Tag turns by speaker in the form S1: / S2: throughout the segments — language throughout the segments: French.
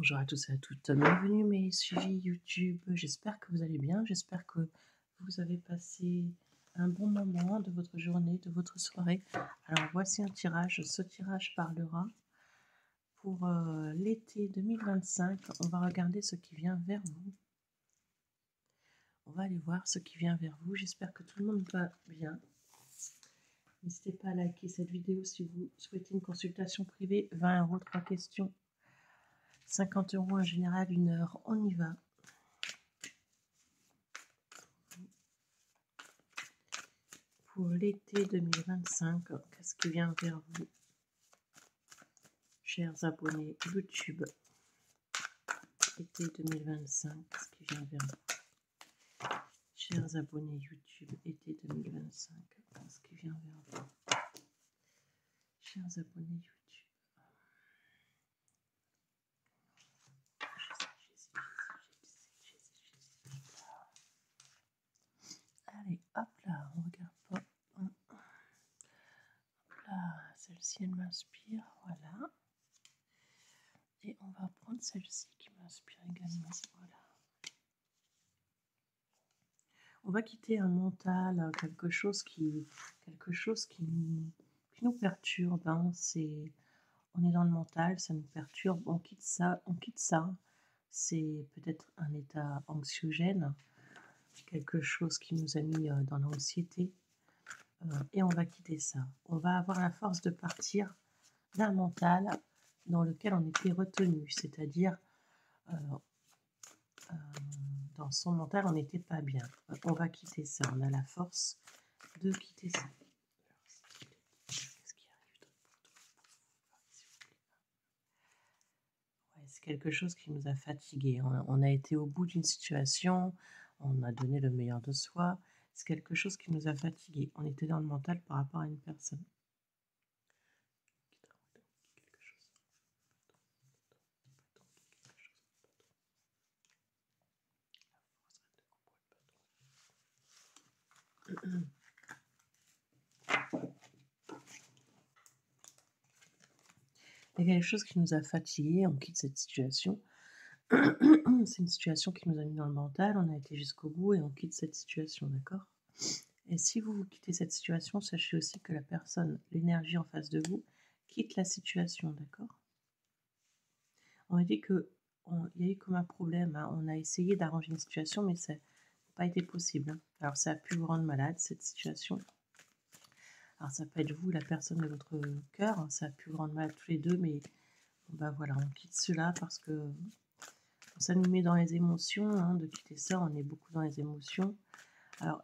S1: Bonjour à tous et à toutes, bienvenue mes suivis YouTube. J'espère que vous allez bien, j'espère que vous avez passé un bon moment de votre journée, de votre soirée. Alors voici un tirage, ce tirage parlera pour l'été 2025. On va regarder ce qui vient vers vous. On va aller voir ce qui vient vers vous. J'espère que tout le monde va bien. N'hésitez pas à liker cette vidéo si vous souhaitez une consultation privée. 20 €, 3 questions. 50 € en général, 1 heure. On y va. Pour l'été 2025, qu'est-ce qui vient vers vous, chers abonnés YouTube? Été 2025, qu'est-ce qui vient vers vous, chers abonnés YouTube? Été 2025, qu'est-ce qui vient vers vous, chers abonnés YouTube? Allez, hop là, on regarde pas. Hop là, celle-ci, elle m'inspire, voilà. Et on va prendre celle-ci qui m'inspire également, voilà. On va quitter un mental, quelque chose qui nous perturbe. Hein. On est dans le mental, ça nous perturbe, on quitte ça. C'est peut-être un état anxiogène, quelque chose qui nous a mis dans l'anxiété. Et on va quitter ça. On va avoir la force de partir d'un mental dans lequel on était retenu, c'est-à-dire dans son mental, on n'était pas bien. On va quitter ça, on a la force de quitter ça. Qu'est-ce qui arrive c'est quelque chose qui nous a fatigués. On a été au bout d'une situation, on a donné le meilleur de soi. C'est quelque chose qui nous a fatigués. On était dans le mental par rapport à une personne. Il y a quelque chose qui nous a fatigués, on quitte cette situation. C'est une situation qui nous a mis dans le mental, on a été jusqu'au bout et on quitte cette situation, d'accord? Et si vous quittez cette situation, sachez aussi que la personne, l'énergie en face de vous, quitte la situation, d'accord? On a dit qu'il y a eu comme un problème, hein. On a essayé d'arranger une situation, mais ça n'a pas été possible. Hein. Alors ça a pu vous rendre malade, cette situation. Alors ça peut être vous, la personne de votre cœur, hein. Ça a pu vous rendre malade tous les deux, mais bah voilà, on quitte cela parce que ça nous met dans les émotions, hein, de quitter ça, on est beaucoup dans les émotions. Alors,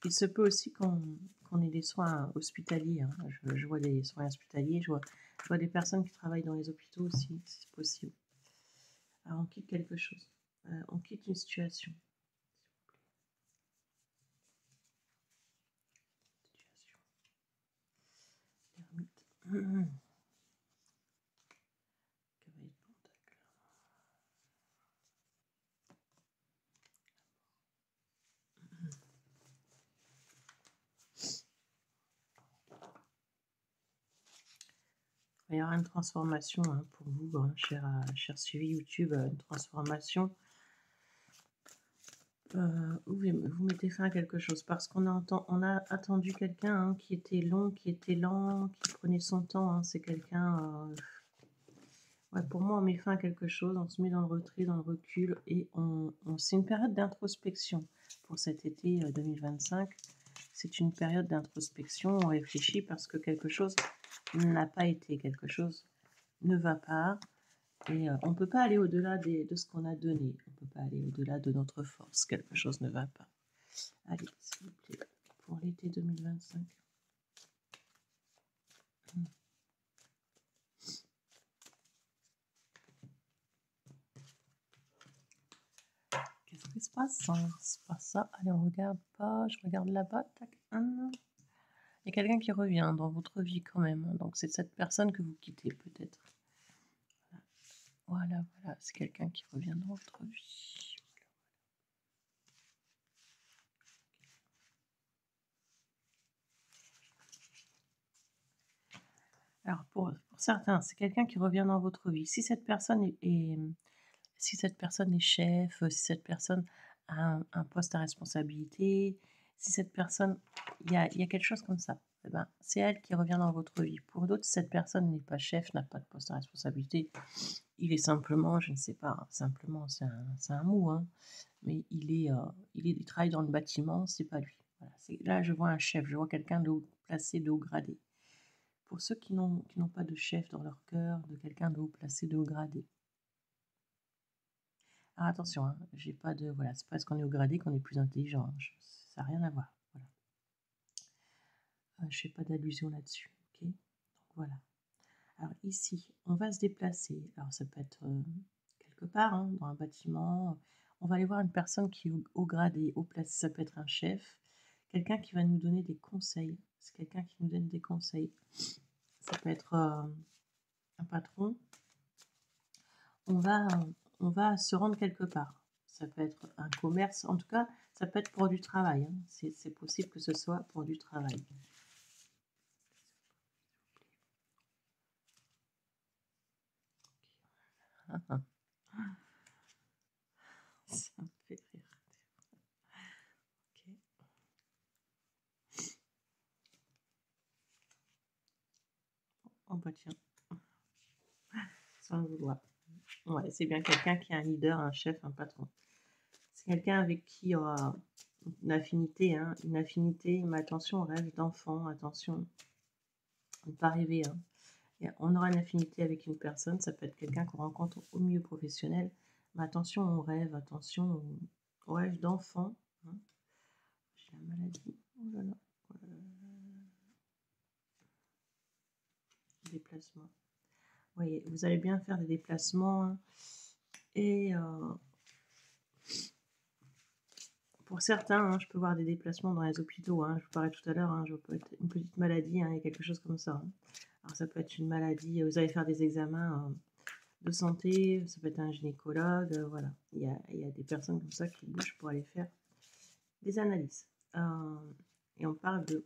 S1: il se peut aussi qu'on ait des soins hospitaliers. Hein. Je vois des soins hospitaliers, je vois des personnes qui travaillent dans les hôpitaux aussi, si c'est possible. Alors, on quitte quelque chose, on quitte une situation. Ermite. Il y aura une transformation, hein, pour vous, hein, cher suivi YouTube, une transformation. Vous mettez fin à quelque chose parce qu'on a attendu quelqu'un, hein, qui était long, qui était lent, qui prenait son temps. Hein, c'est quelqu'un. Ouais, pour moi, on met fin à quelque chose, on se met dans le retrait, dans le recul et c'est une période d'introspection pour cet été 2025. C'est une période d'introspection, on réfléchit parce que quelque chose n'a pas été, quelque chose ne va pas. Et on ne peut pas aller au-delà de ce qu'on a donné. On ne peut pas aller au-delà de notre force. Quelque chose ne va pas. Allez, s'il vous plaît, pour l'été 2025. Qu'est-ce qui se passe? C'est pas ça. Allez, on regarde pas. Je regarde là-bas. Tac. Il y a quelqu'un qui revient dans votre vie quand même. Hein. Donc, c'est cette personne que vous quittez peut-être. Voilà. C'est quelqu'un qui revient dans votre vie. Alors pour certains, c'est quelqu'un qui revient dans votre vie. Si cette personne si cette personne est chef, si cette personne a un poste à responsabilité, si cette personne il y a quelque chose comme ça, et ben, c'est elle qui revient dans votre vie. Pour d'autres, si cette personne n'est pas chef, n'a pas de poste à responsabilité, il est simplement, je ne sais pas, simplement, c'est un mot, hein, mais il travaille dans le bâtiment, c'est pas lui. Voilà, là, je vois un chef, je vois quelqu'un de haut placé, de haut gradé. Pour ceux qui n'ont pas de chef dans leur cœur, de quelqu'un de haut placé, de haut gradé. Alors attention, hein, j'ai pas de voilà, c'est pas parce qu'on est haut gradé qu'on est plus intelligent, hein, ça n'a rien à voir, voilà. Je fais pas d'allusion là-dessus, OK? Donc voilà. Alors ici, on va se déplacer. Alors ça peut être, quelque part, hein, dans un bâtiment. On va aller voir une personne qui est haut gradé, haut placé. Ça peut être un chef, quelqu'un qui va nous donner des conseils. C'est quelqu'un qui nous donne des conseils. Ça peut être, un patron. On va, on va se rendre quelque part. Ça peut être un commerce. En tout cas, ça peut être pour du travail, hein. C'est possible que ce soit pour du travail. Ça me fait rire. OK. Oh bah tiens, sans le vouloir. Ouais, c'est bien quelqu'un qui est un leader, un chef, un patron. C'est quelqu'un avec qui il y aura une affinité, hein, mais attention, on rêve d'enfant, attention, ne pas rêver, hein. Et on aura une affinité avec une personne, ça peut être quelqu'un qu'on rencontre au milieu professionnel, mais attention, on rêve, attention, on rêve d'enfant, hein. J'ai la maladie, oh là là, oh là là, déplacement. Oui, vous allez bien faire des déplacements, hein, et pour certains, hein, je peux voir des déplacements dans les hôpitaux, hein, je vous parlais tout à l'heure, hein, je peux être une petite maladie, hein, il y a quelque chose comme ça, hein. Alors ça peut être une maladie, vous allez faire des examens de santé, ça peut être un gynécologue, voilà. Il y a des personnes comme ça qui bougent pour aller faire des analyses. Et on parle de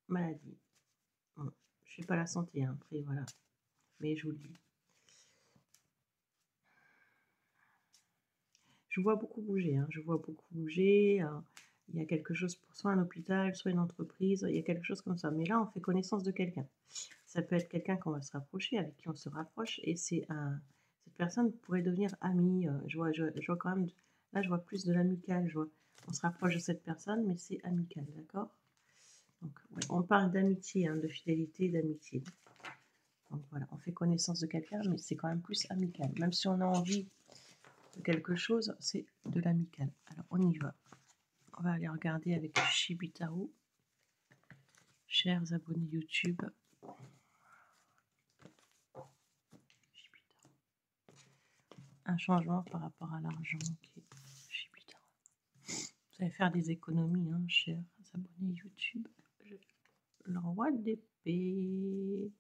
S1: maladie. Bon, je ne fais pas la santé, hein, après, voilà. Mais je vous le dis. Je vois beaucoup bouger, hein, je vois beaucoup bouger. Il y a quelque chose pour soit un hôpital, soit une entreprise, il y a quelque chose comme ça. Mais là, on fait connaissance de quelqu'un. Ça peut être quelqu'un qu'on va se rapprocher, avec qui on se rapproche, et cette personne pourrait devenir amie. Je vois quand même, là, je vois plus de l'amical. On se rapproche de cette personne, mais c'est amical, d'accord? Donc, ouais, on parle d'amitié, hein, de fidélité, d'amitié. Donc voilà, on fait connaissance de quelqu'un, mais c'est quand même plus amical. Même si on a envie de quelque chose, c'est de l'amical. Alors, on y va. On va aller regarder avec Shibitaro. Chers abonnés YouTube. Shibitaro. Un changement par rapport à l'argent. Okay. Shibitaro. Vous allez faire des économies, hein, chers abonnés YouTube. Le roi d'épée,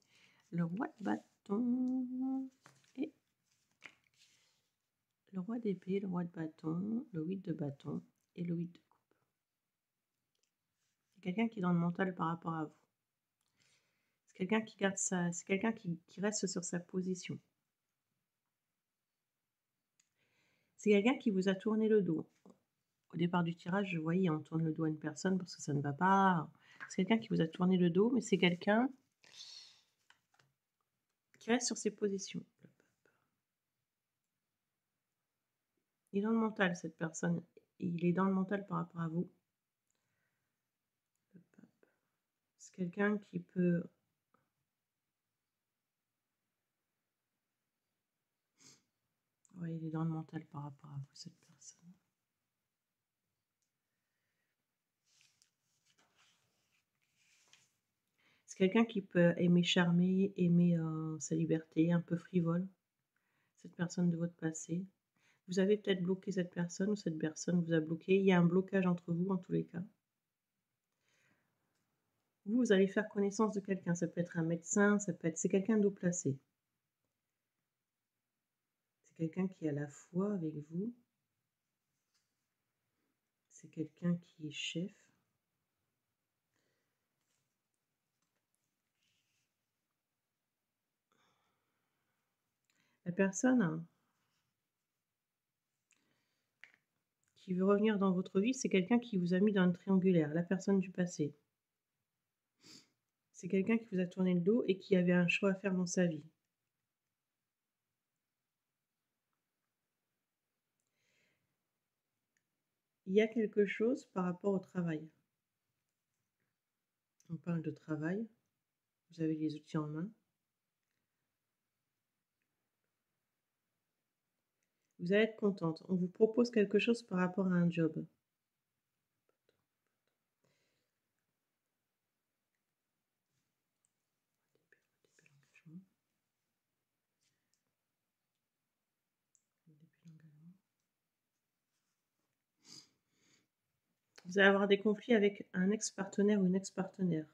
S1: le roi de bâton, et le roi d'épée, le roi de bâton, le 8 de bâton et le 8 de coupe. C'est quelqu'un qui est dans le mental par rapport à vous. C'est quelqu'un qui garde ça, c'est quelqu'un qui reste sur sa position. C'est quelqu'un qui vous a tourné le dos. Au départ du tirage, je voyais on tourne le dos à une personne parce que ça ne va pas. C'est quelqu'un qui vous a tourné le dos, mais c'est quelqu'un qui reste sur ses positions. Il est dans le mental, cette personne. Il est dans le mental par rapport à vous. C'est quelqu'un qui peut... Oui, il est dans le mental par rapport à vous, cette personne. C'est quelqu'un qui peut aimer charmer, aimer sa liberté, un peu frivole. Cette personne de votre passé. Vous avez peut-être bloqué cette personne ou cette personne vous a bloqué. Il y a un blocage entre vous en tous les cas. Vous allez faire connaissance de quelqu'un. Ça peut être un médecin, c'est quelqu'un d'eau placé. C'est quelqu'un qui est à la fois avec vous. C'est quelqu'un qui est chef. La personne qui veut revenir dans votre vie, c'est quelqu'un qui vous a mis dans une triangulaire, la personne du passé. C'est quelqu'un qui vous a tourné le dos et qui avait un choix à faire dans sa vie. Il y a quelque chose par rapport au travail. On parle de travail, vous avez les outils en main. Vous allez être contente. On vous propose quelque chose par rapport à un job. Vous allez avoir des conflits avec un ex-partenaire ou une ex-partenaire.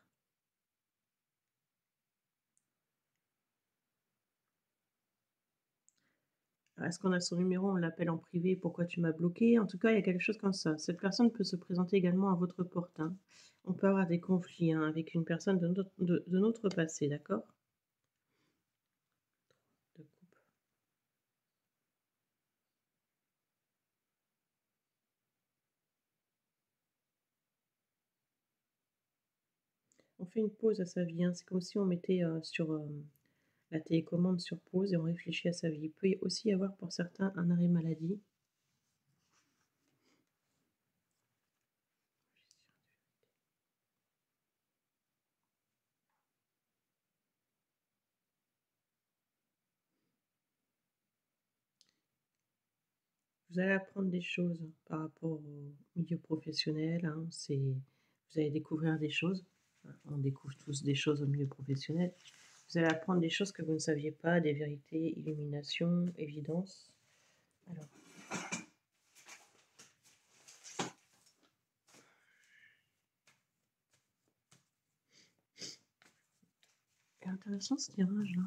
S1: Est-ce qu'on a son numéro, on l'appelle en privé, pourquoi tu m'as bloqué? En tout cas, il y a quelque chose comme ça. Cette personne peut se présenter également à votre porte, hein. On peut avoir des conflits, hein, avec une personne de notre passé, d'accord? De coupe. On fait une pause à sa vie, hein. C'est comme si on mettait sur la télécommande sur pause et on réfléchit à sa vie. Il peut aussi y avoir pour certains un arrêt maladie. Vous allez apprendre des choses par rapport au milieu professionnel, hein. Vous allez découvrir des choses. On découvre tous des choses au milieu professionnel. Vous allez apprendre des choses que vous ne saviez pas, des vérités, illumination, évidence. Alors, c'est intéressant ce tirage-là.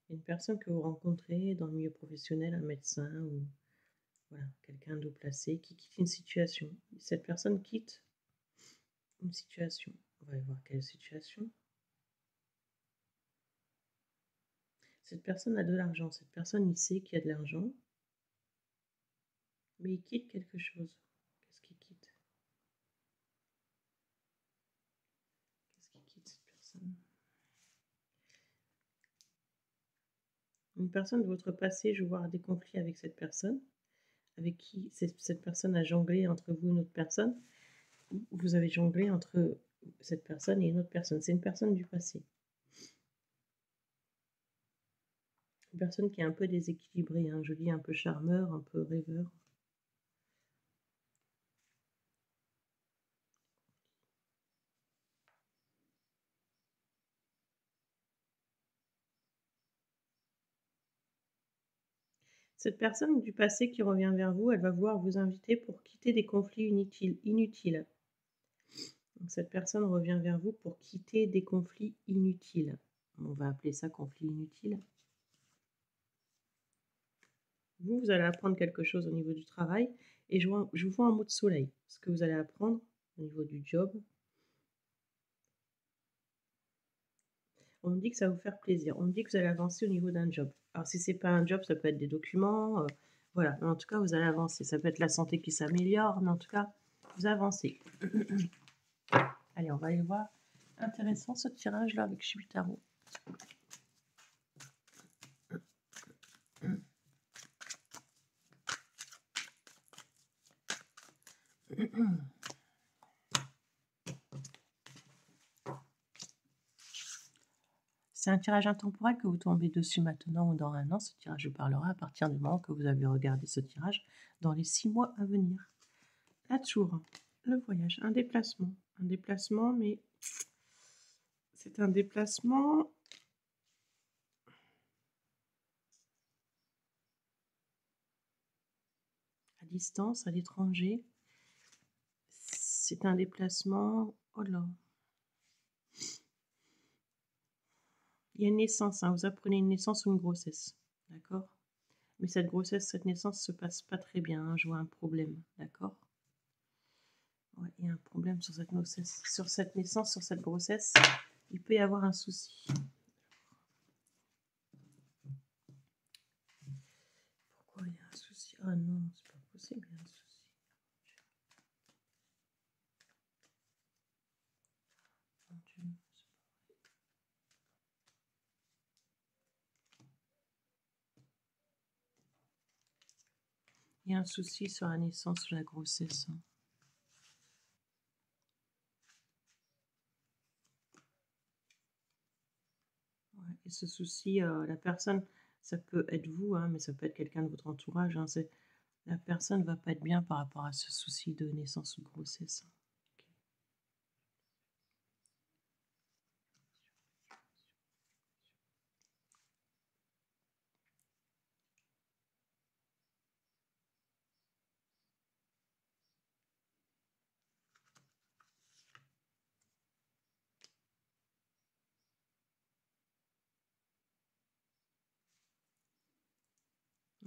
S1: Une personne que vous rencontrez dans le milieu professionnel, un médecin ou voilà, quelqu'un de haut placé qui quitte une situation. Cette personne quitte une situation. On va voir quelle situation. Cette personne a de l'argent. Cette personne, il sait qu'il y a de l'argent. Mais il quitte quelque chose. Qu'est-ce qu'il quitte? Qu'est-ce qu'il quitte, cette personne? Une personne de votre passé, je vois des conflits avec cette personne, avec qui cette personne a jonglé entre vous et une autre personne. Vous avez jonglé entre cette personne et une autre personne. C'est une personne du passé. Une personne qui est un peu déséquilibrée, hein. Je dis un peu charmeur, un peu rêveur. Cette personne du passé qui revient vers vous, elle va vouloir vous inviter pour quitter des conflits inutiles. Donc cette personne revient vers vous pour quitter des conflits inutiles. On va appeler ça conflit inutile. Vous allez apprendre quelque chose au niveau du travail et je vous vois un mot de soleil. Ce que vous allez apprendre au niveau du job. On me dit que ça va vous faire plaisir. On me dit que vous allez avancer au niveau d'un job. Alors si c'est pas un job, ça peut être des documents, voilà. Mais en tout cas, vous allez avancer. Ça peut être la santé qui s'améliore, mais en tout cas, vous avancez. Allez, on va aller voir. Intéressant ce tirage-là avec Chibutaro. C'est un tirage intemporel que vous tombez dessus maintenant ou dans un an. Ce tirage parlera à partir du moment que vous avez regardé ce tirage dans les 6 mois à venir. La tour, le voyage, un déplacement. Un déplacement, mais c'est un déplacement à distance, à l'étranger. C'est un déplacement... Oh là. Il y a une naissance, hein, vous apprenez une naissance ou une grossesse, d'accord? Mais cette grossesse, cette naissance se passe pas très bien, hein, je vois un problème, d'accord? Ouais, il y a un problème sur cette naissance, sur cette grossesse. Il peut y avoir un souci. Pourquoi il y a un souci? Ah non, c'est pas possible, il y a un souci. Mon Dieu, il y a un souci sur la naissance, sur la grossesse. Hein. Ouais, et ce souci, la personne, ça peut être vous, hein, mais ça peut être quelqu'un de votre entourage. Hein, la personne va pas être bien par rapport à ce souci de naissance ou de grossesse. Hein.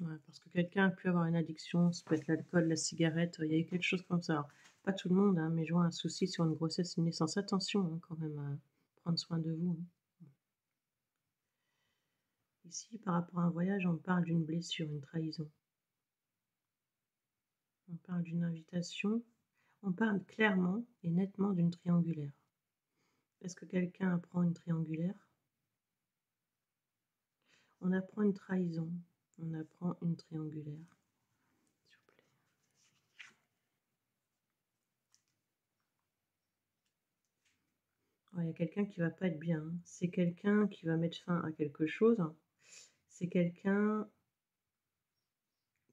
S1: Ouais, parce que quelqu'un a pu avoir une addiction, ça peut être l'alcool, la cigarette, il y a eu quelque chose comme ça. Alors, pas tout le monde, hein, mais je vois un souci sur une grossesse, une naissance. Attention hein, quand même à prendre soin de vous. Hein. Ici, par rapport à un voyage, on parle d'une blessure, une trahison. On parle d'une invitation. On parle clairement et nettement d'une triangulaire. Est-ce que quelqu'un apprend une triangulaire? On apprend une trahison. On apprend une triangulaire. S'il vous plaît. Ouais, il y a quelqu'un qui va pas être bien. Hein. C'est quelqu'un qui va mettre fin à quelque chose. C'est quelqu'un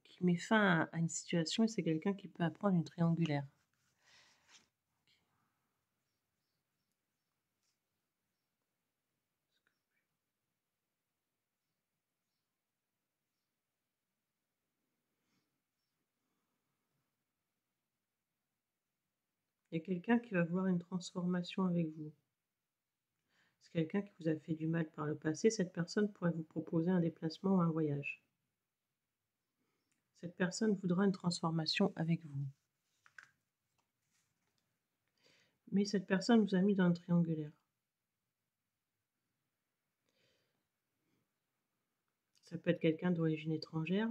S1: qui met fin à une situation et c'est quelqu'un qui peut apprendre une triangulaire. Il y a quelqu'un qui va vouloir une transformation avec vous. C'est quelqu'un qui vous a fait du mal par le passé. Cette personne pourrait vous proposer un déplacement ou un voyage. Cette personne voudra une transformation avec vous. Mais cette personne vous a mis dans un triangulaire. Ça peut être quelqu'un d'origine étrangère.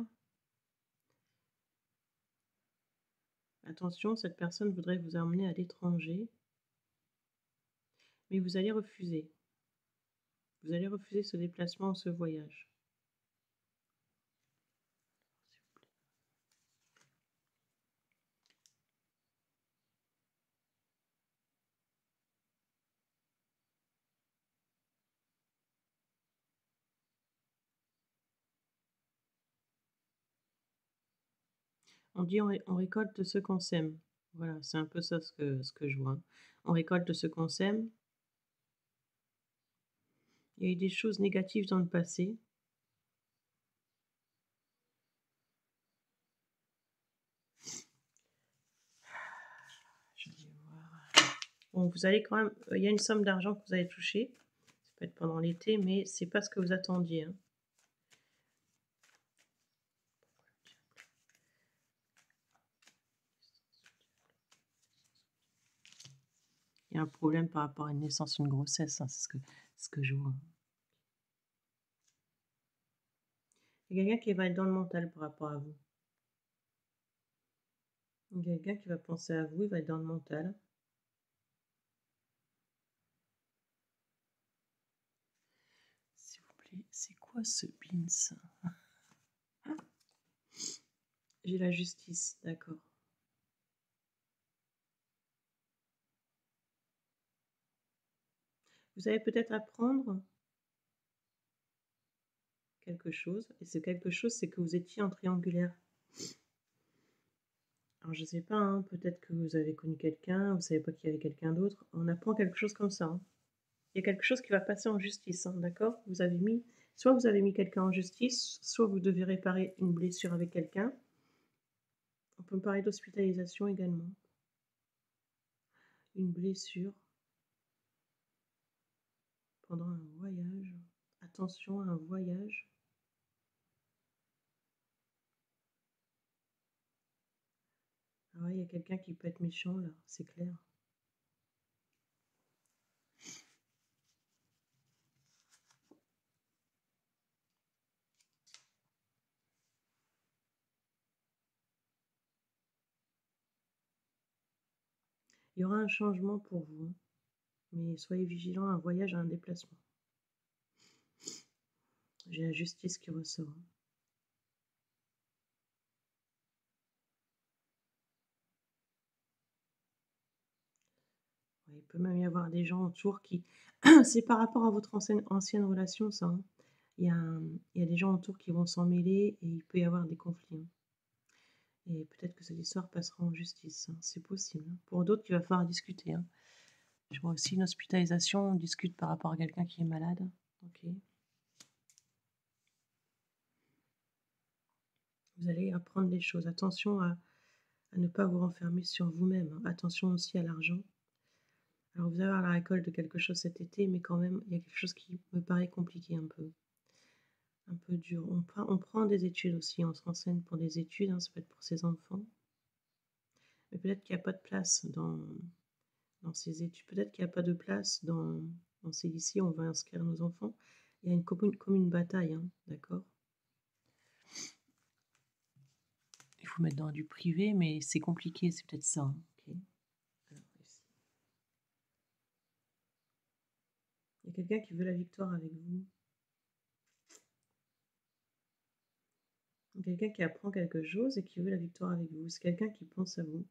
S1: Attention, cette personne voudrait vous emmener à l'étranger, mais vous allez refuser. Vous allez refuser ce déplacement ou ce voyage. On dit on récolte ce qu'on sème. Voilà, c'est un peu ça ce que je vois. Hein. On récolte ce qu'on sème. Il y a eu des choses négatives dans le passé. Je vais voir. Bon, vous allez quand même. Il y a une somme d'argent que vous allez toucher. Ça peut être pendant l'été, mais c'est pas ce que vous attendiez. Hein. Il y a un problème par rapport à une naissance, une grossesse. Hein, c'est ce que je vois. Il y a quelqu'un qui va être dans le mental par rapport à vous. Il y a quelqu'un qui va penser à vous, il va être dans le mental. S'il vous plaît, c'est quoi ce pins? J'ai la justice, d'accord. Vous allez peut-être apprendre quelque chose, et ce quelque chose, c'est que vous étiez en triangulaire. Alors je sais pas, hein, peut-être que vous avez connu quelqu'un, vous savez pas qu'il y avait quelqu'un d'autre. On apprend quelque chose comme ça. Hein. Il y a quelque chose qui va passer en justice, hein, d'accord? Soit vous avez mis quelqu'un en justice, soit vous devez réparer une blessure avec quelqu'un. On peut me parler d'hospitalisation également. Une blessure pendant un voyage. Attention à un voyage. Ah ouais, il y a quelqu'un qui peut être méchant là, c'est clair. Il y aura un changement pour vous, hein, mais soyez vigilants, un voyage, un déplacement. J'ai la justice qui ressort, hein. Ouais, il peut même y avoir des gens autour qui c'est par rapport à votre ancienne relation ça, hein. Il y a des gens autour qui vont s'en mêler et il peut y avoir des conflits, hein. Et peut-être que cette histoire passera en justice, hein, c'est possible, hein. Pour d'autres, il va falloir discuter, hein. Je vois aussi une hospitalisation, on discute par rapport à quelqu'un qui est malade. OK. Vous allez apprendre des choses. Attention à ne pas vous renfermer sur vous-même, hein. Attention aussi à l'argent. Alors vous allez avoir la récolte de quelque chose cet été, mais quand même, il y a quelque chose qui me paraît compliqué un peu dur. On prend des études aussi, on se renseigne pour des études, hein, ça peut être pour ses enfants. Mais peut-être qu'il n'y a pas de place dans ces études. Peut-être qu'il n'y a pas de place dans ces lycées où on va inscrire nos enfants. Il y a comme une bataille, hein, d'accord? Il faut mettre dans du privé, mais c'est compliqué, c'est peut-être ça, hein. OK. Alors ici. Il y a quelqu'un qui veut la victoire avec vous. Quelqu'un qui apprend quelque chose et qui veut la victoire avec vous. C'est quelqu'un qui pense à vous.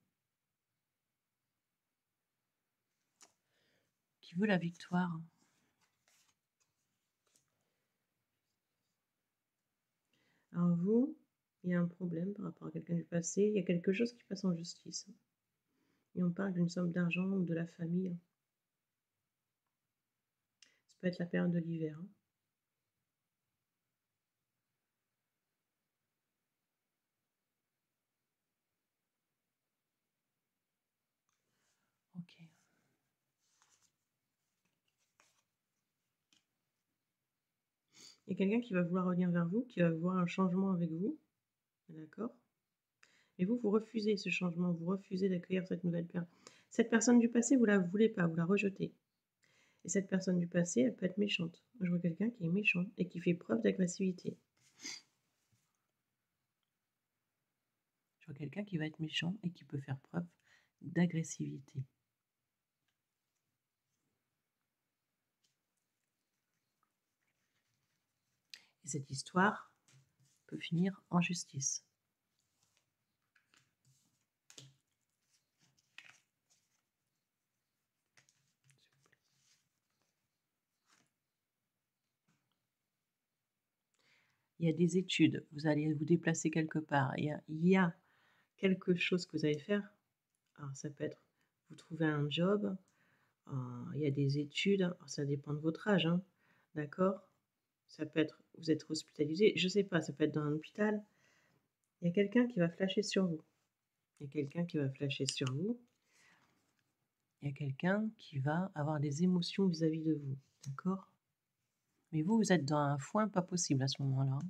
S1: Qui veut la victoire. Alors vous, il y a un problème par rapport à quelqu'un du passé. Il y a quelque chose qui passe en justice. Et on parle d'une somme d'argent ou de la famille. Ça peut être la période de l'hiver, hein. Ok. Il y a quelqu'un qui va vouloir revenir vers vous, qui va vouloir un changement avec vous. D'accord? Et vous, vous refusez ce changement, vous refusez d'accueillir cette nouvelle personne. Cette personne du passé, vous la voulez pas, vous la rejetez. Et cette personne du passé, elle peut être méchante. Je vois quelqu'un qui est méchant et qui fait preuve d'agressivité. Je vois quelqu'un qui va être méchant et qui peut faire preuve d'agressivité. Et cette histoire peut finir en justice. Il y a des études, vous allez vous déplacer quelque part, il y a quelque chose que vous allez faire. Alors ça peut être, vous trouvez un job, il y a des études, alors ça dépend de votre âge, hein, d'accord? Ça peut être, vous êtes hospitalisé, je sais pas, ça peut être dans un hôpital. Il y a quelqu'un qui va flasher sur vous. Il y a quelqu'un qui va flasher sur vous. Il y a quelqu'un qui va avoir des émotions vis-à-vis de vous, d'accord? Mais vous, vous êtes dans un foin pas possible à ce moment-là, hein.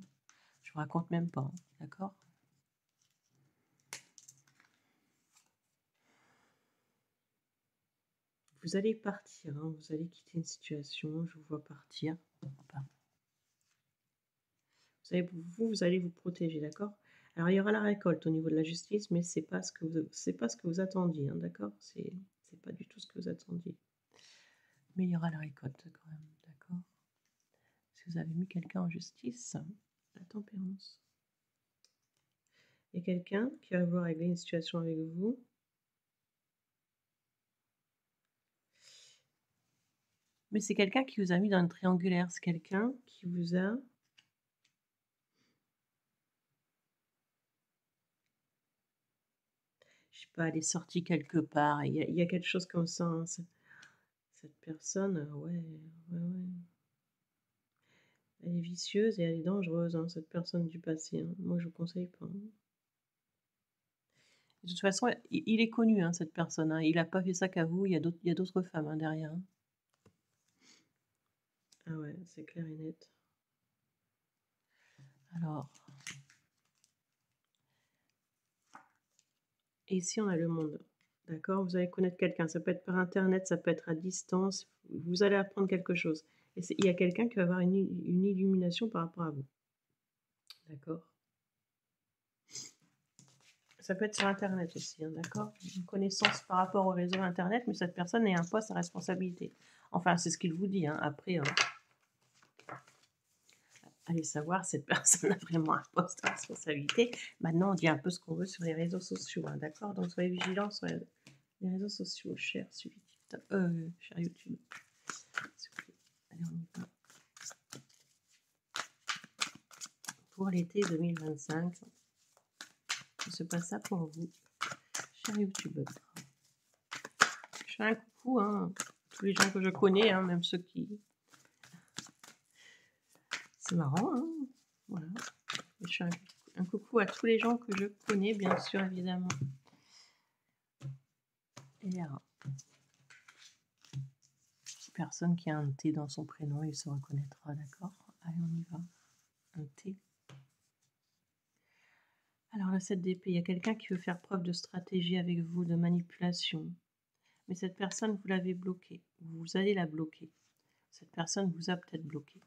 S1: Je vous raconte même pas, hein, d'accord? Vous allez partir, hein, vous allez quitter une situation, je vous vois partir. Enfin, vous allez vous protéger, d'accord? Alors il y aura la récolte au niveau de la justice, mais c'est pas ce que vous attendiez, hein, d'accord? C'est pas du tout ce que vous attendiez. Mais il y aura la récolte quand même, d'accord? Si vous avez mis quelqu'un en justice, la tempérance. Il y a quelqu'un qui va vouloir régler une situation avec vous. Mais c'est quelqu'un qui vous a mis dans une triangulaire. C'est quelqu'un qui vous a... Je sais pas, elle est sortie quelque part. Il y a quelque chose comme ça, hein. Cette personne, ouais, ouais, ouais. Elle est vicieuse et elle est dangereuse, hein, cette personne du passé, hein. Moi, je vous conseille pas, hein. De toute façon, il est connu, hein, cette personne, hein. Il n'a pas fait ça qu'à vous. Il y a d'autres femmes, hein, derrière, hein. Ah ouais, c'est clair et net. Alors, Et ici, on a le monde. D'accord? Vous allez connaître quelqu'un. Ça peut être par internet, ça peut être à distance. Vous allez apprendre quelque chose. Et il y a quelqu'un qui va avoir une illumination par rapport à vous. D'accord? Ça peut être sur internet aussi, hein, d'accord? Une connaissance par rapport au réseau internet, mais cette personne est un poste à responsabilité. Enfin, c'est ce qu'il vous dit, hein. Après, allez savoir, cette personne a vraiment un poste à responsabilité. Maintenant, on dit un peu ce qu'on veut sur les réseaux sociaux, hein, d'accord? Donc, soyez vigilants sur les réseaux sociaux, cher suivi TikTok, cher YouTube. S'il vous plaît. Allez, on y va. Pour l'été 2025, je se passe ça pour vous, cher YouTube. Je fais un coucou, hein, tous les gens que je connais, hein, même ceux qui... C'est marrant, hein, voilà. Je fais un coucou à tous les gens que je connais, bien sûr, évidemment. Et là, personne qui a un T dans son prénom, il se reconnaîtra, d'accord? Allez, on y va. Un T. Alors, le 7 d'épée, il y a quelqu'un qui veut faire preuve de stratégie avec vous, de manipulation. Mais cette personne, vous l'avez bloquée. Vous allez la bloquer. Cette personne vous a peut-être bloqué.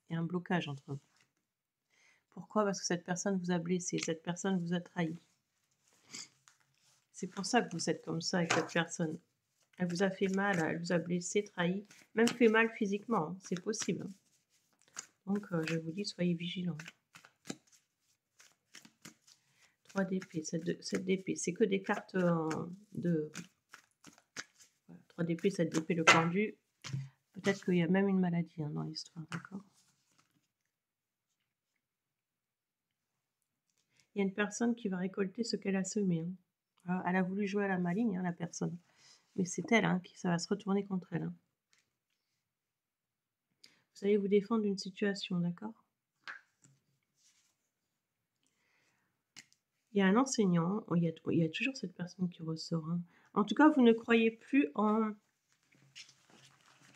S1: Il y a un blocage entre vous. Pourquoi? Parce que cette personne vous a blessé, cette personne vous a trahi. C'est pour ça que vous êtes comme ça avec cette personne. Elle vous a fait mal, elle vous a blessé, trahi, même fait mal physiquement, hein, c'est possible. Donc, je vous dis, soyez vigilants. 3 d'épée, 7 d'épée, c'est que des cartes de... Voilà, 3 d'épée, 7 d'épée, le pendu. Peut-être qu'il y a même une maladie, hein, dans l'histoire, d'accord? Il y a une personne qui va récolter ce qu'elle a semé. Hein. Alors, elle a voulu jouer à la maligne, hein, la personne. Mais c'est elle, hein, qui ça va se retourner contre elle. Hein. Vous allez vous défendre d'une situation, d'accord? Il y a un enseignant, il y a toujours cette personne qui ressort. Hein. En tout cas, vous ne croyez plus en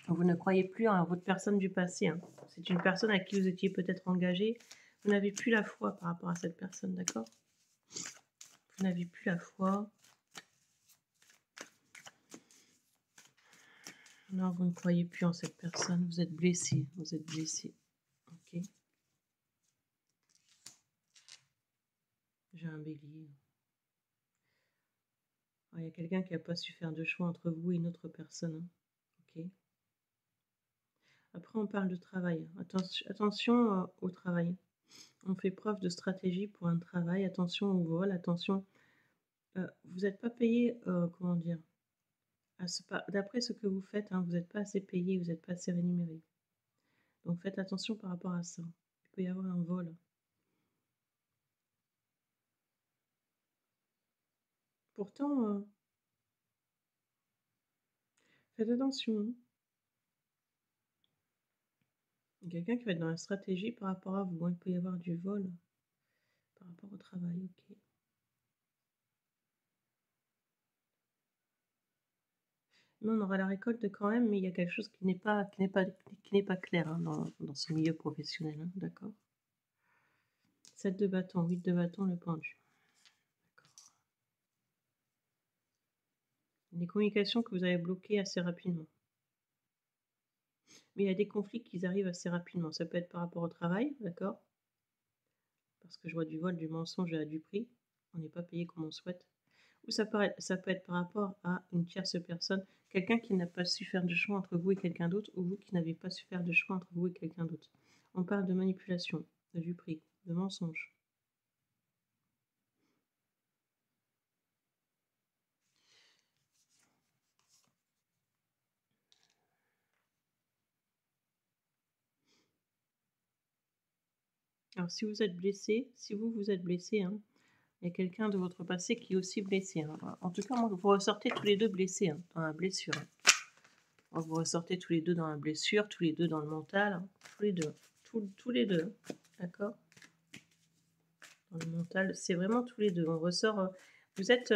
S1: votre personne du passé. Hein. C'est une personne à qui vous étiez peut-être engagé. Vous n'avez plus la foi par rapport à cette personne, d'accord? Vous n'avez plus la foi. Non, vous ne croyez plus en cette personne. Vous êtes blessé. Vous êtes blessé. Ok. J'ai un bélier. Ah, il y a quelqu'un qui n'a pas su faire de choix entre vous et une autre personne. Hein. Ok. Après, on parle de travail. Attention au travail. On fait preuve de stratégie pour un travail. Attention au vol. Attention. Vous n'êtes pas payé, comment dire, d'après ce que vous faites, hein, vous n'êtes pas assez payé, vous n'êtes pas assez rémunéré. Donc faites attention par rapport à ça. Il peut y avoir un vol. Pourtant, faites attention. Hein. Il y a quelqu'un qui va être dans la stratégie par rapport à vous. Hein. Il peut y avoir du vol par rapport au travail. Ok. Mais on aura la récolte quand même, mais il y a quelque chose qui n'est pas clair, hein, dans ce milieu professionnel. Hein, d'accord? 7 de bâton, 8 de bâton, le pendu. Des communications que vous avez bloquées assez rapidement. Mais il y a des conflits qui arrivent assez rapidement. Ça peut être par rapport au travail, d'accord? Parce que je vois du vol, du mensonge et du prix. On n'est pas payé comme on souhaite. Ou ça peut être par rapport à une tierce personne, quelqu'un qui n'a pas su faire de choix entre vous et quelqu'un d'autre, ou vous qui n'avez pas su faire de choix entre vous et quelqu'un d'autre. On parle de manipulation, de du prix, de mensonge. Alors si vous êtes blessé, vous êtes blessé, hein, il y a quelqu'un de votre passé qui est aussi blessé. Hein. En tout cas, moi, vous ressortez tous les deux blessés, hein, dans la blessure. Hein. Vous ressortez tous les deux dans la blessure, tous les deux dans le mental, hein, tous les deux. Tous les deux, d'accord? Dans le mental, c'est vraiment tous les deux. On ressort, vous êtes,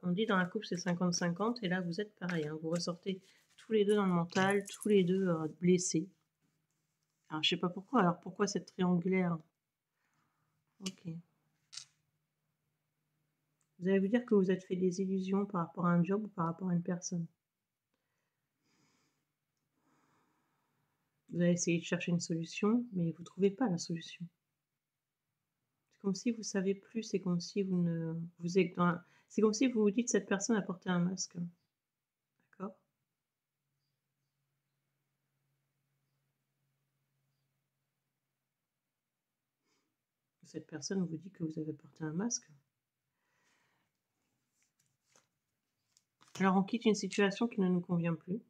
S1: on dit dans la couple c'est 50-50, et là vous êtes pareil, hein, vous ressortez tous les deux dans le mental, tous les deux blessés. Alors je sais pas pourquoi, alors pourquoi cette triangulaire? Ok. Vous allez vous dire que vous êtes fait des illusions par rapport à un job ou par rapport à une personne. Vous allez essayer de chercher une solution, mais vous ne trouvez pas la solution. C'est comme si vous savez plus, c'est comme si vous ne vous êtes dans c'est comme si vous vous dites: «Cette personne a porté un masque». D'accord? Cette personne vous dit que vous avez porté un masque. Alors on quitte une situation qui ne nous convient plus,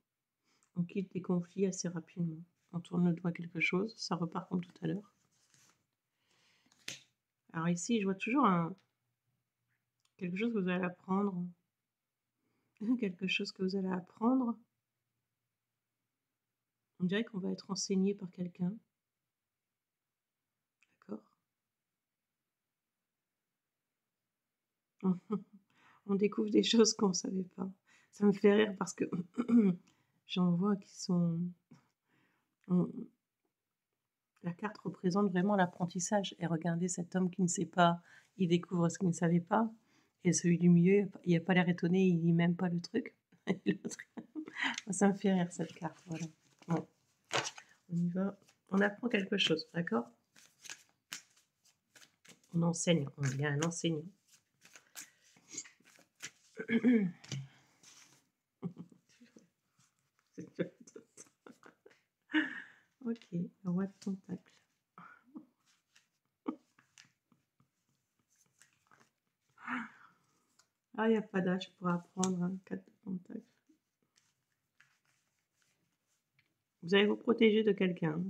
S1: on quitte des conflits assez rapidement. On tourne le doigt à quelque chose, ça repart comme tout à l'heure. Alors ici, je vois toujours quelque chose que vous allez apprendre, quelque chose que vous allez apprendre. On dirait qu'on va être enseigné par quelqu'un, d'accord? On découvre des choses qu'on ne savait pas. Ça me fait rire parce que j'en vois qui sont on la carte représente vraiment l'apprentissage et regardez cet homme qui ne sait pas, il découvre ce qu'il ne savait pas et celui du milieu, il a pas l'air étonné, il lit même pas le truc et l'autre ça me fait rire cette carte, voilà. Bon, on y va, on apprend quelque chose, d'accord? On enseigne, il y a un enseignant. OK, le roi de pentacle. Ah, il y a pas d'âge pour apprendre, hein, 4 de pentacle. Vous allez vous protéger de quelqu'un.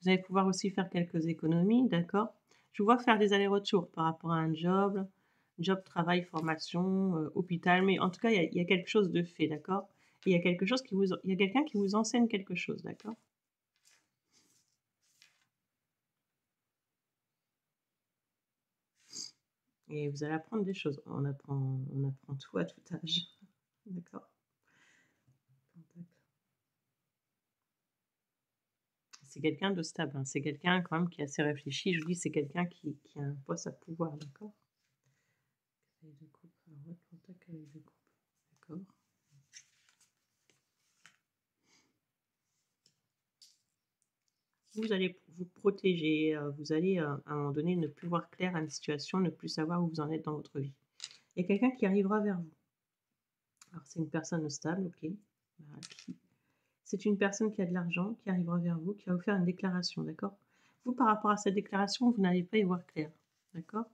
S1: Vous allez pouvoir aussi faire quelques économies, d'accord? Je vous vois faire des allers-retours par rapport à un job, travail, formation, hôpital, mais en tout cas, il y a quelque chose de fait, d'accord? Il y a quelque chose il y a quelqu'un qui vous enseigne quelque chose, d'accord? Et vous allez apprendre des choses. On apprend tout à tout âge, d'accord? C'est quelqu'un de stable, hein, c'est quelqu'un quand même qui est assez réfléchi. Je vous dis, c'est quelqu'un qui a un poste à pouvoir, d'accord? Cavalier de coupe, roi de pentacle, cavalier de coupe, d'accord? Vous allez vous protéger, vous allez, à un moment donné, ne plus voir clair à une situation, ne plus savoir où vous en êtes dans votre vie. Il y a quelqu'un qui arrivera vers vous. Alors c'est une personne stable, OK. Voilà, c'est une personne qui a de l'argent, qui arrivera vers vous, qui va vous faire une déclaration, d'accord? Vous, par rapport à cette déclaration, vous n'allez pas y voir clair, d'accord?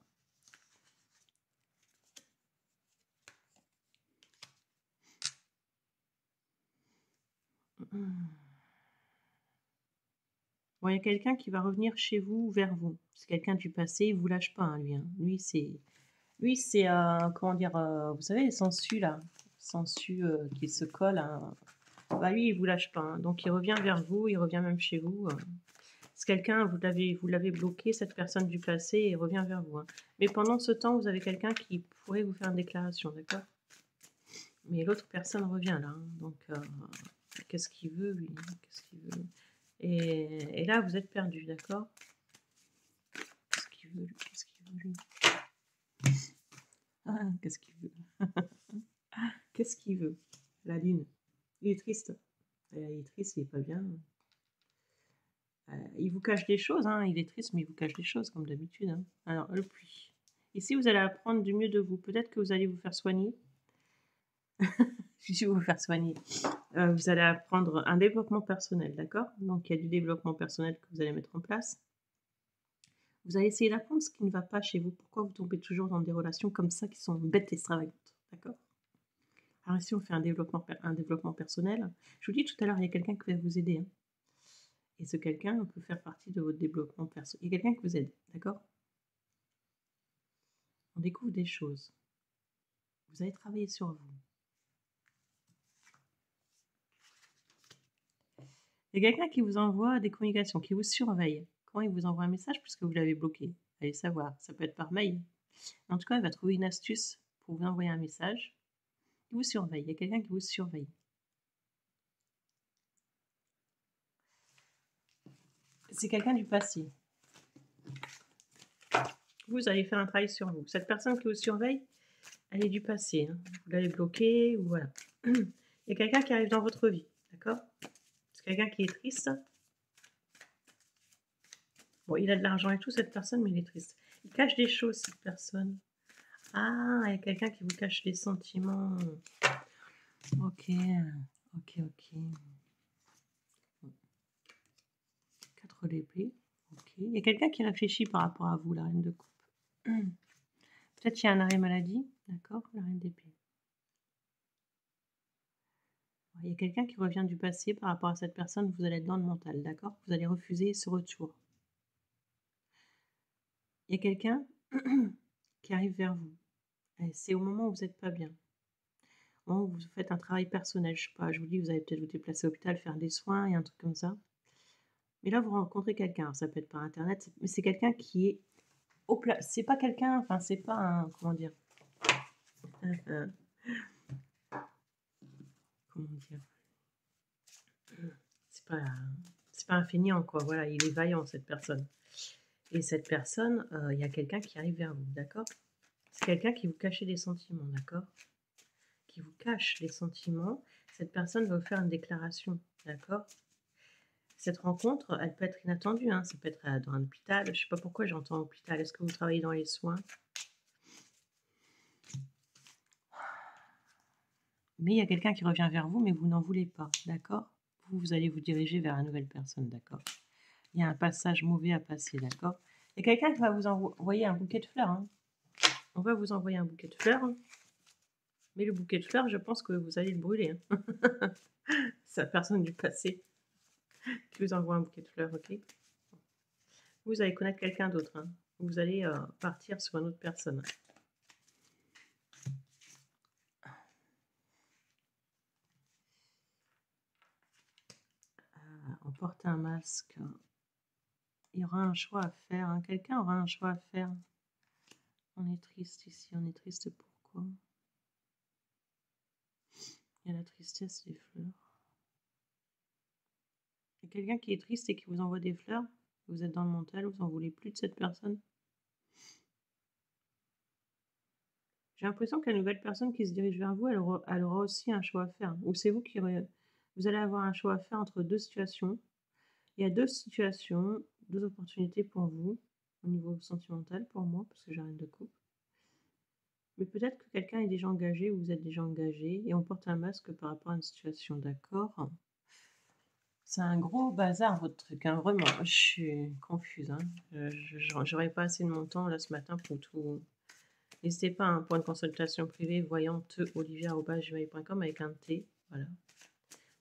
S1: Bon, il y a quelqu'un qui va revenir chez vous, vers vous. C'est quelqu'un du passé, il vous lâche pas, hein, lui, hein. Lui c'est, comment dire? Vous savez les sangsues là? Sangsues, qui se collent, hein. Bah, lui, il vous lâche pas, hein, donc il revient vers vous, il revient même chez vous, c'est quelqu'un, vous l'avez bloqué, cette personne du passé et il revient vers vous, hein. Mais pendant ce temps, vous avez quelqu'un qui pourrait vous faire une déclaration, d'accord? Mais l'autre personne revient là, hein, donc qu'est-ce qu'il veut lui? Qu'est-ce qu'il veut? Et là, vous êtes perdu, d'accord? Qu'est-ce qu'il veut lui? Qu'est-ce qu'il veut lui? Ah, qu'est-ce qu'il veut? Qu'est-ce qu'il veut? La lune. Il est triste. Il est triste, il est pas bien. Il vous cache des choses, hein, il est triste, mais il vous cache des choses comme d'habitude, hein. Alors le pluie. Ici, vous allez apprendre du mieux de vous. Peut-être que vous allez vous faire soigner. Si vous faire soigner. Vous allez apprendre un développement personnel, d'accord? Donc il y a du développement personnel que vous allez mettre en place. Vous allez essayer d'apprendre ce qui ne va pas chez vous. Pourquoi vous tombez toujours dans des relations comme ça qui sont bêtes et extravagantes, d'accord? Alors ici, on fait un développement personnel. Je vous dis tout à l'heure, il y a quelqu'un qui va vous aider, hein. Et ce quelqu'un peut faire partie de votre développement personnel. Il y a quelqu'un qui vous aide, d'accord? On découvre des choses. Vous allez travailler sur vous. Il y a quelqu'un qui vous envoie des communications, qui vous surveille. Quand il vous envoie un message, puisque vous l'avez bloqué, allez savoir. Ça peut être par mail. En tout cas, il va trouver une astuce pour vous envoyer un message. Il vous surveille. Il y a quelqu'un qui vous surveille. C'est quelqu'un du passé. vous allez faire un travail sur vous. Cette personne qui vous surveille, elle est du passé, hein. Vous l'avez bloquée ou voilà. Il y a quelqu'un qui arrive dans votre vie, d'accord? C'est quelqu'un qui est triste. Bon, il a de l'argent et tout, cette personne, mais il est triste. Il cache des choses, cette personne. Ah, il y a quelqu'un qui vous cache les sentiments. Ok, ok, ok. 4 d'épée. Ok. Il y a quelqu'un qui réfléchit par rapport à vous, la reine de coupe. Peut-être qu'il y a un arrêt maladie, d'accord? La reine d'épée. Il y a quelqu'un qui revient du passé par rapport à cette personne, vous allez être dans le mental, d'accord? Vous allez refuser ce retour. Il y a quelqu'un qui arrive vers vous. C'est au moment où vous n'êtes pas bien. Au moment où vous faites un travail personnel, je sais pas, je vous dis, vous allez peut-être vous déplacer à l'hôpital, faire des soins et un truc comme ça. Mais là, vous rencontrez quelqu'un, ça peut être par internet, mais c'est quelqu'un qui est au plat. C'est pas quelqu'un, enfin, c'est pas un. Comment dire? Euh, comment dire? C'est pas, c'est pas un feignant, quoi. Voilà, il est vaillant, cette personne. Et cette personne, il y a quelqu'un qui arrive vers vous, d'accord? C'est quelqu'un qui vous cache des sentiments, d'accord? Qui vous cache les sentiments. Cette personne va vous faire une déclaration, d'accord? Cette rencontre, elle peut être inattendue, hein. Ça peut être dans un hôpital. Je ne sais pas pourquoi j'entends hôpital. Est-ce que vous travaillez dans les soins? Mais il y a quelqu'un qui revient vers vous, mais vous n'en voulez pas, d'accord? Vous allez vous diriger vers une nouvelle personne, d'accord? Il y a un passage mauvais à passer, d'accord? Il y a quelqu'un qui va vous envoyer un bouquet de fleurs, hein. On va vous envoyer un bouquet de fleurs, hein. Mais le bouquet de fleurs, je pense que vous allez le brûler, hein. C'est la personne du passé qui vous envoie un bouquet de fleurs, ok? Vous allez connaître quelqu'un d'autre, hein. Vous allez partir sur une autre personne. On porte un masque. Il y aura un choix à faire, hein. Quelqu'un aura un choix à faire. On est triste ici. On est triste pourquoi? Il y a la tristesse des fleurs. Il y a quelqu'un qui est triste et qui vous envoie des fleurs. Vous êtes dans le mental, vous n'en voulez plus de cette personne. J'ai l'impression que la nouvelle personne qui se dirige vers vous, elle aura aussi un choix à faire. Ou c'est vous vous allez avoir un choix à faire entre deux situations. Il y a deux situations, deux opportunités pour vous, au niveau sentimental pour moi, parce que j'ai rien de couple. Mais peut-être que quelqu'un est déjà engagé ou vous êtes déjà engagé et on porte un masque par rapport à une situation, d'accord? C'est un gros bazar votre truc, hein, vraiment. Je suis confuse, hein. J'aurais pas assez de mon temps là ce matin pour tout. N'hésitez pas, hein, pour une consultation privée, voyante-olivier@gmail.com avec un T, voilà.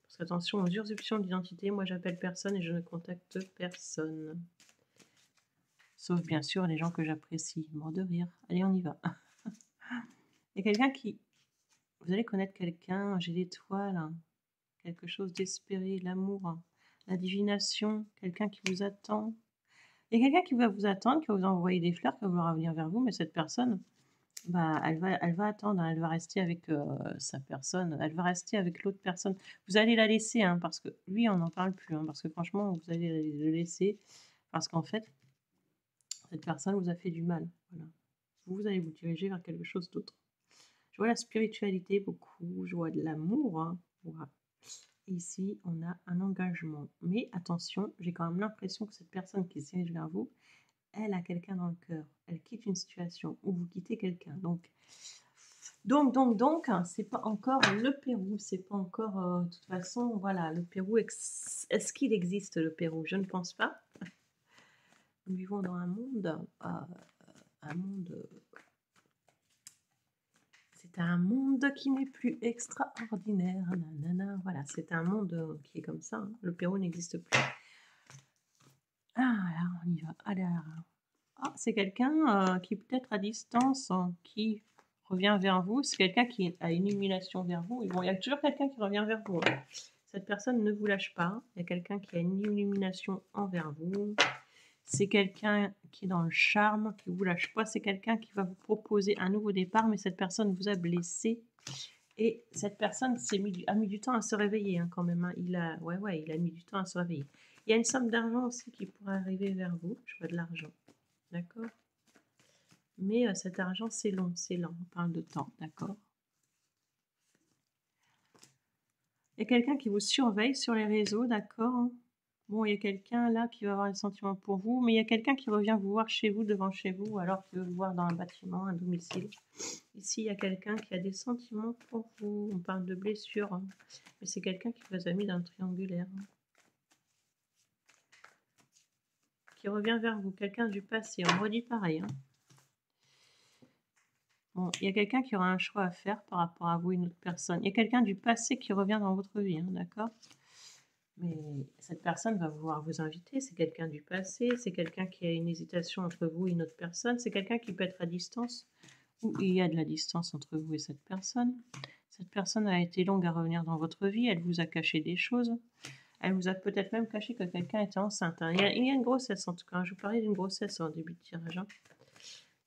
S1: Parce qu'attention aux usurpations d'identité, moi j'appelle personne et je ne contacte personne. Sauf bien sûr les gens que j'apprécie, mort de rire. Allez, on y va. Il y a quelqu'un qui... Vous allez connaître quelqu'un, j'ai l'étoile, hein. Quelque chose d'espéré, l'amour, hein. La divination, quelqu'un qui vous attend. Il y a quelqu'un qui va vous attendre, qui va vous envoyer des fleurs, qui va vouloir venir vers vous, mais cette personne, bah, elle va attendre, hein, elle va rester avec sa personne, elle va rester avec l'autre personne. Vous allez la laisser, hein, parce que lui, on n'en parle plus, hein, parce que franchement, vous allez le laisser, parce qu'en fait, cette personne vous a fait du mal. Voilà. Vous allez vous diriger vers quelque chose d'autre. Je vois la spiritualité beaucoup, je vois de l'amour, hein, voilà. Ici, on a un engagement. Mais attention, j'ai quand même l'impression que cette personne qui se dirige vers vous, elle a quelqu'un dans le cœur. Elle quitte une situation ou vous quittez quelqu'un. Donc, hein, c'est pas encore le Pérou. C'est pas encore. De toute façon, voilà, le Pérou. Est-ce qu'il existe le Pérou? Je ne pense pas. Nous vivons dans un monde. C'est un monde qui n'est plus extraordinaire. Nanana. Voilà, c'est un monde qui est comme ça, hein. Le Pérou n'existe plus. Ah, là, on y va. Allez, ah, c'est quelqu'un qui peut-être à distance, hein, qui revient vers vous. C'est quelqu'un qui a une illumination vers vous. Bon, il y a toujours quelqu'un qui revient vers vous, hein. Cette personne ne vous lâche pas. Il y a quelqu'un qui a une illumination envers vous. C'est quelqu'un qui est dans le charme, qui ne vous lâche pas. C'est quelqu'un qui va vous proposer un nouveau départ, mais cette personne vous a blessé. Et cette personne a mis du temps à se réveiller, hein, quand même, hein. Il a mis du temps à se réveiller. Il y a une somme d'argent aussi qui pourrait arriver vers vous. Je vois de l'argent. D'accord? Mais cet argent, c'est long, c'est lent. On parle de temps, d'accord? Il y a quelqu'un qui vous surveille sur les réseaux, d'accord? Bon, il y a quelqu'un là qui va avoir des sentiments pour vous, mais il y a quelqu'un qui revient vous voir chez vous, devant chez vous, alors qu'il veut vous voir dans un bâtiment, un domicile. Ici, il y a quelqu'un qui a des sentiments pour vous. On parle de blessure, hein, mais c'est quelqu'un qui vous a mis dans le triangulaire, hein, qui revient vers vous, quelqu'un du passé. On redit pareil, hein. Bon, il y a quelqu'un qui aura un choix à faire par rapport à vous, une autre personne. Il y a quelqu'un du passé qui revient dans votre vie, hein, d'accord? Mais cette personne va vouloir vous inviter, c'est quelqu'un du passé, c'est quelqu'un qui a une hésitation entre vous et une autre personne, c'est quelqu'un qui peut être à distance, ou il y a de la distance entre vous et cette personne. Cette personne a été longue à revenir dans votre vie, elle vous a caché des choses, elle vous a peut-être même caché que quelqu'un était enceinte, hein. Il y a une grossesse en tout cas, je vous parlais d'une grossesse en début de tirage, hein.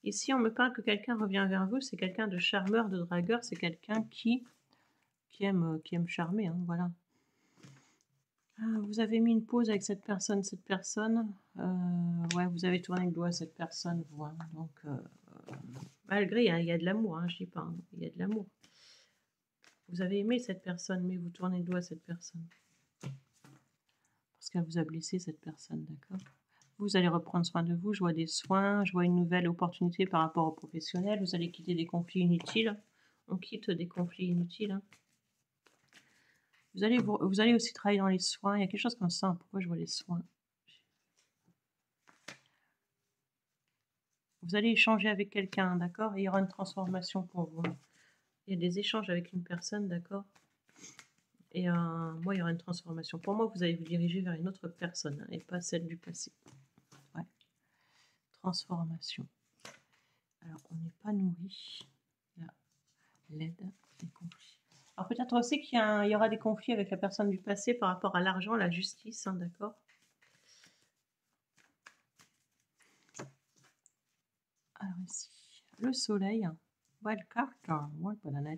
S1: Ici, on me parle que quelqu'un revient vers vous, c'est quelqu'un de charmeur, de dragueur, c'est quelqu'un qui aime charmer, hein, voilà. Ah, vous avez mis une pause avec cette personne, ouais, vous avez tourné le doigt à cette personne, vous, hein, donc malgré, hein, il y a de l'amour, hein, je dis pas, hein, il y a de l'amour. Vous avez aimé cette personne, mais vous tournez le doigt à cette personne. Parce qu'elle vous a blessé, cette personne, d'accord? Vous allez reprendre soin de vous, je vois des soins, je vois une nouvelle opportunité par rapport au professionnel, vous allez quitter des conflits inutiles. On quitte des conflits inutiles, hein. Vous allez aussi travailler dans les soins, il y a quelque chose comme ça, hein. Pourquoi je vois les soins? Vous allez échanger avec quelqu'un, d'accord? Et il y aura une transformation pour vous. Il y a des échanges avec une personne, d'accord? Et moi, il y aura une transformation. Pour moi, vous allez vous diriger vers une autre personne, hein, et pas celle du passé. Ouais. Transformation. Alors, on n'est pas nourri. Là, l'aide des conflits. Alors, peut-être aussi qu'il y aura des conflits avec la personne du passé par rapport à l'argent, la justice, hein, d'accord? Alors, ici, le soleil. Belle carte, ouais, bonne année.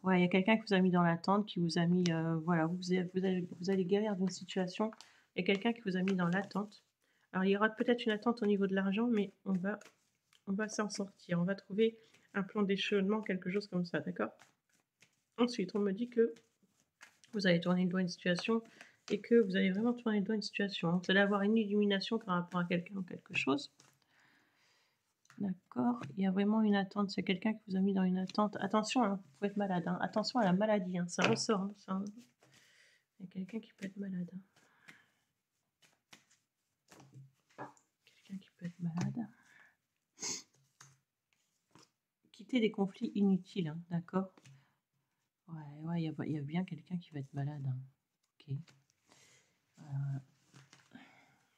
S1: Ouais, il y a quelqu'un qui vous a mis dans l'attente, qui vous a mis, voilà, vous allez guérir d'une situation. Il y a quelqu'un qui vous a mis dans l'attente. Alors, il y aura peut-être une attente au niveau de l'argent, mais on va s'en sortir. On va trouver un plan d'échelonnement, quelque chose comme ça, d'accord? Ensuite, on me dit que vous allez tourner le doigt à une situation et que vous allez vraiment tourner le doigt à une situation, hein. Vous allez avoir une illumination par rapport à quelqu'un ou quelque chose. D'accord, il y a vraiment une attente, c'est quelqu'un qui vous a mis dans une attente. Attention, hein, vous pouvez être malade, hein. Attention à la maladie, hein, ça ressort, hein, ça, hein. Il y a quelqu'un qui peut être malade, hein. Quelqu'un qui peut être malade. Quitter des conflits inutiles, hein, d'accord? Ouais, il y a bien quelqu'un qui va être malade, hein. Ok.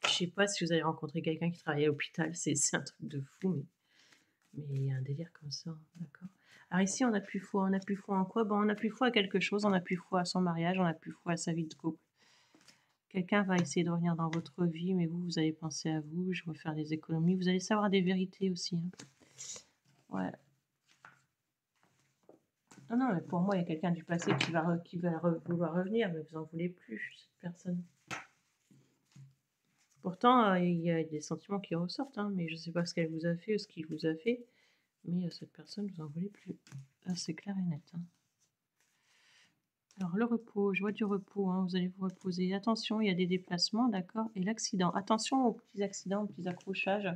S1: Je sais pas si vous avez rencontré quelqu'un qui travaillait à l'hôpital, c'est un truc de fou, mais il y a un délire comme ça, hein, d'accord? Alors ici, on n'a plus foi. On n'a plus foi en quoi? Bon, on n'a plus foi à quelque chose, on n'a plus foi à son mariage, on n'a plus foi à sa vie de couple. Quelqu'un va essayer de revenir dans votre vie, mais vous, vous allez penser à vous, je vais faire des économies. Vous allez savoir des vérités aussi, hein. Ouais. Non, non, mais pour moi, il y a quelqu'un du passé qui va vouloir revenir, mais vous en voulez plus, cette personne. Pourtant, il y a des sentiments qui ressortent, hein, mais je ne sais pas ce qu'elle vous a fait ou ce qu'il vous a fait, mais cette personne, vous en voulez plus. Ah, c'est clair et net, hein. Alors, le repos, je vois du repos, hein, vous allez vous reposer. Attention, il y a des déplacements, d'accord? Et l'accident. Attention aux petits accidents, aux petits accrochages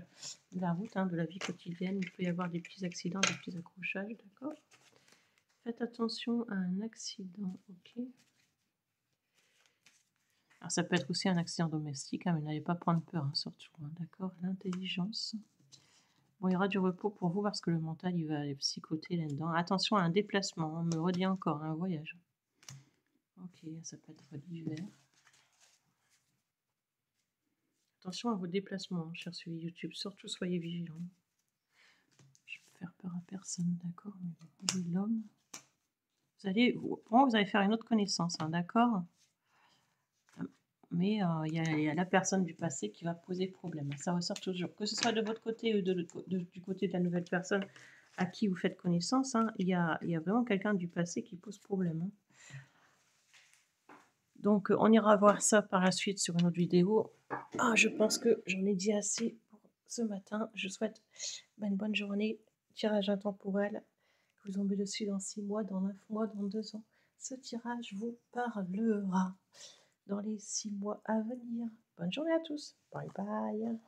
S1: de la route, hein, de la vie quotidienne. Il peut y avoir des petits accidents, des petits accrochages, d'accord? Faites attention à un accident, ok? Alors, ça peut être aussi un accident domestique, hein, mais n'allez pas prendre peur, hein, surtout, hein, d'accord? L'intelligence. Bon, il y aura du repos pour vous parce que le mental, il va aller psychoter là-dedans. Attention à un déplacement, on me redit encore, un voyage. Ok, ça peut être l'hiver. Attention à vos déplacements, hein, chers suivis YouTube, surtout soyez vigilants. Je ne peux faire peur à personne, d'accord? Mais l'homme, pour moi, vous allez faire une autre connaissance, hein, d'accord? Mais il y a la personne du passé qui va poser problème. Ça ressort toujours. Que ce soit de votre côté ou du côté de la nouvelle personne à qui vous faites connaissance, hein, il y a vraiment quelqu'un du passé qui pose problème, hein. Donc, on ira voir ça par la suite sur une autre vidéo. Ah, je pense que j'en ai dit assez ce matin. Je vous souhaite une bonne journée. Tirage intemporel que vous tombez dessus dans 6 mois, dans 9 mois, dans 2 ans. Ce tirage vous parlera dans les 6 mois à venir. Bonne journée à tous. Bye bye.